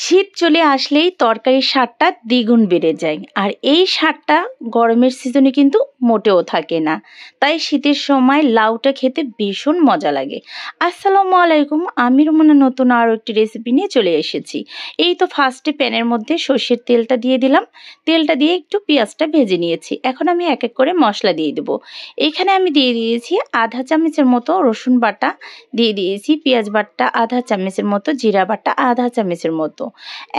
শীত চলে আসলেই তরকারির স্বাদটা দ্বিগুণ বেড়ে যায়। আর এই স্বাদটা গরমের সিজনে কিন্তু মোটেও থাকে না। তাই শীতের সময় লাউটা খেতে ভীষণ মজা লাগে। আসসালামু আলাইকুম, আমি রুমানা নতুন আরও একটি রেসিপি নিয়ে চলে এসেছি। এই তো ফার্স্টে প্যানের মধ্যে সর্ষের তেলটা দিয়ে দিলাম। তেলটা দিয়ে একটু পেঁয়াজটা ভেজে নিয়েছি। এখন আমি এক এক করে মশলা দিয়ে দেবো। এখানে আমি দিয়ে দিয়েছি আধা চামচের মতো রসুন বাটা, দিয়ে দিয়েছি পেঁয়াজ বাটা আধা চামচের মতো, জিরা বাটা আধা চামচের মতো,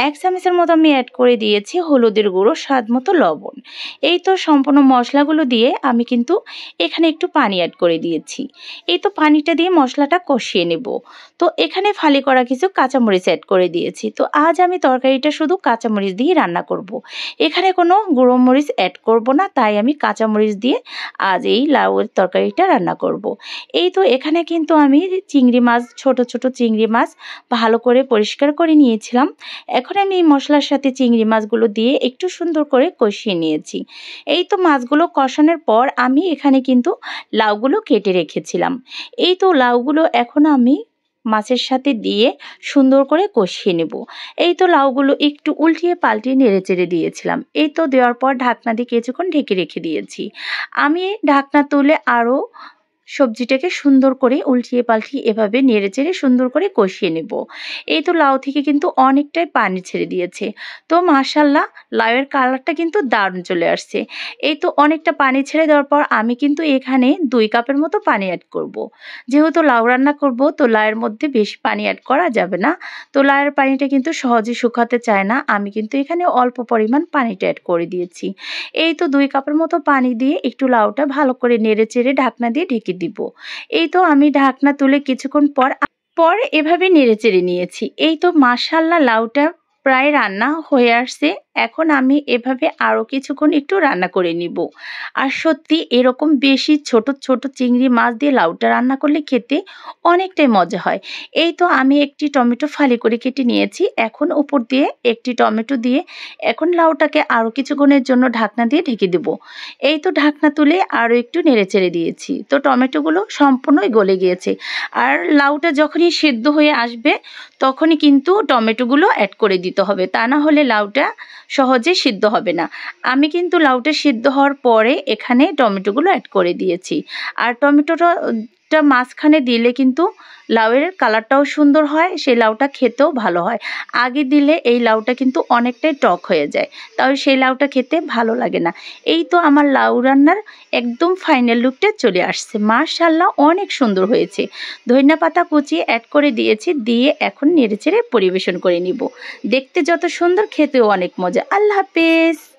1 চামচের মতো আমি অ্যাড করে দিয়েছি হলুদের গুঁড়ো, স্বাদ মতো লবণ। এই তো সম্পূর্ণ মশলাগুলো দিয়ে আমি কিন্তু এখানে একটু পানি অ্যাড করে দিয়েছি। এই তো পানিটা দিয়ে মশলাটা কষিয়ে নেব। তো এখানে ফালি করা কিছু কাঁচামরিচ অ্যাড করে দিয়েছি। তো আজ আমি তরকারিটা শুধু কাঁচামরিচ দিয়ে রান্না করব। এখানে কোনো গুঁড়ো মরিচ অ্যাড করব না, তাই আমি কাঁচামরিচ দিয়ে আজ এই লাউয়ের তরকারিটা রান্না করব। এই তো এখানে কিন্তু আমি চিংড়ি মাছ, ছোট ছোট চিংড়ি মাছ ভালো করে পরিষ্কার করে নিয়েছিলাম। এখন আমি এই মশলার সাথে চিংড়ি মাছগুলো দিয়ে একটু সুন্দর করে কষিয়ে নিয়েছি। এই তো মাছগুলো কষানোর পর আমি এখানে কিন্তু লাউগুলো কেটে রেখেছিলাম। এই তো লাউগুলো এখন আমি মাছের সাথে দিয়ে সুন্দর করে কষিয়ে নেব। এই তো লাউগুলো একটু উল্টিয়ে পাল্টিয়ে নেড়ে চেড়ে দিয়েছিলাম। এই তো দেওয়ার পর ঢাকনা দিয়ে কিছুক্ষণ ঢেকে রেখে দিয়েছি। আমি ঢাকনা তুলে আরও সবজিটাকে সুন্দর করে উল্টিয়ে পাল্টিয়ে এভাবে নেড়ে চেড়ে সুন্দর করে কষিয়ে নেব। এই তো লাউ থেকে কিন্তু অনেকটাই পানি ছেড়ে দিয়েছে। তো মাশাআল্লাহ, লাউয়ের কালারটা কিন্তু দারুণ চলে আসছে। এই তো অনেকটা পানি ছেড়ে দেওয়ার পর আমি কিন্তু এখানে 2 কাপের মতো পানি অ্যাড করব। যেহেতু লাউ রান্না করব, তো লাউয়ের মধ্যে বেশি পানি অ্যাড করা যাবে না। তো লাউয়ের পানিটা কিন্তু সহজে শুকাতে চায় না, আমি কিন্তু এখানে অল্প পরিমাণ পানিটা অ্যাড করে দিয়েছি। এই তো 2 কাপের মতো পানি দিয়ে একটু লাউটা ভালো করে নেড়ে চেড়ে ঢাকনা দিয়ে ঢেকে দিব। এই তো আমি ঢাকনা তুলে কিছুক্ষণ পর এভাবে নেড়েচেড়ে নিয়েছি। এই তো মাশাআল্লাহ, লাউটা প্রায় রান্না হয়ে আসছে। এখন আমি এভাবে আরও কিছুক্ষণ একটু রান্না করে নিব। আর সত্যি এরকম বেশি ছোট ছোট চিংড়ি মাছ দিয়ে লাউটা রান্না করলে খেতে অনেকটাই মজা হয়। এই তো আমি একটি টমেটো ফালি করে কেটে নিয়েছি। এখন উপর দিয়ে একটি টমেটো দিয়ে এখন লাউটাকে আরও কিছুক্ষণের জন্য ঢাকনা দিয়ে ঢেকে দেব। এই তো ঢাকনা তুলে আরও একটু নেড়েচেড়ে দিয়েছি। তো টমেটোগুলো সম্পূর্ণই গলে গিয়েছে। আর লাউটা যখনই সেদ্ধ হয়ে আসবে তখনই কিন্তু টমেটোগুলো অ্যাড করে দিতে হবে, তা না হলে লাউটা সহজে সিদ্ধ হবে না। আমি কিন্তু লাউটা সিদ্ধ হওয়ার পরে এখানে টমেটোগুলো অ্যাড করে দিয়েছি। আর টমেটোটা মাঝখানে দিলে কিন্তু লাউয়ের কালারটাও সুন্দর হয়, সেই লাউটা খেতেও ভালো হয়। আগে দিলে এই লাউটা কিন্তু অনেকটাই টক হয়ে যায়, তাহলে সেই লাউটা খেতে ভালো লাগে না। এই তো আমার লাউ রান্নার একদম ফাইনাল লুকটা চলে আসছে। মাশাআল্লাহ, অনেক সুন্দর হয়েছে। ধনিয়া পাতা কুচিয়ে অ্যাড করে দিয়েছি, দিয়ে এখন নেড়েচেড়ে পরিবেশন করে নিব। দেখতে যত সুন্দর, খেতেও অনেক মজা। আল্লাহ হাফেজ।